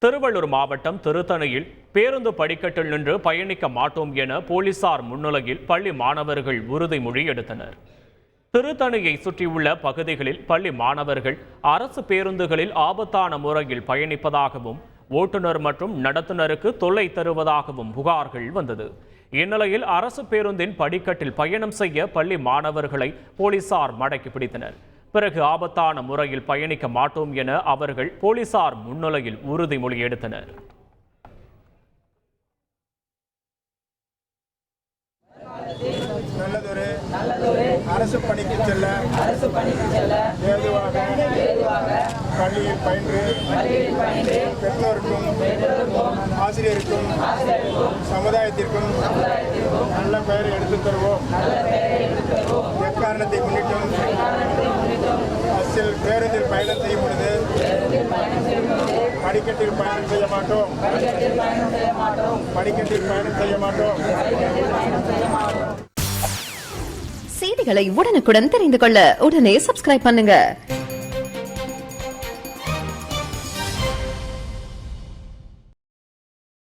திருவள்ளூர் மாவட்டம் திருத்தணியில் பேருந்து படிக்கட்டில் நின்று பயணிக்க மாட்டோம் என போலீசார் முன்னிலையில் பள்ளி மாணவர்கள் உறுதிமொழி எடுத்தனர். திருத்தணியை சுற்றியுள்ள பகுதிகளில் பள்ளி மாணவர்கள் அரசு பேருந்துகளில் ஆபத்தான முறையில் பயணிப்பதாகவும் ஓட்டுநர் மற்றும் நடத்துனருக்கு தொல்லை தருவதாகவும் புகார்கள் வந்தது. இந்நிலையில் அரசு பேருந்தின் படிக்கட்டில் பயணம் செய்ய பள்ளி மாணவர்களை போலீசார் மடக்கி பிடித்தனர். பிறகு ஆபத்தான முறையில் பயணிக்க மாட்டோம் என அவர்கள் போலீசார் முன்னிலையில் உறுதிமொழி எடுத்தனர். நல்லதொரு அரசு பணிக்கு செல்ல ஏதுவாக பள்ளியில் பயின்று பெற்றோருக்கும் ஆசிரியருக்கும் சமுதாயத்திற்கும் நல்ல பெயரை எடுத்துத் தருவோம். எக்காரணத்தை முன்னிட்டும் பஸ்ஸில் பேருந்தில் பயணம் செய்யும் பொழுது படிக்கட்டில் பயணம் செய்ய மாட்டோம். செய்திகளை உடனுக்குடன் தெரிந்து கொள்ள உடனே சப்ஸ்கிரைப் பண்ணுங்க.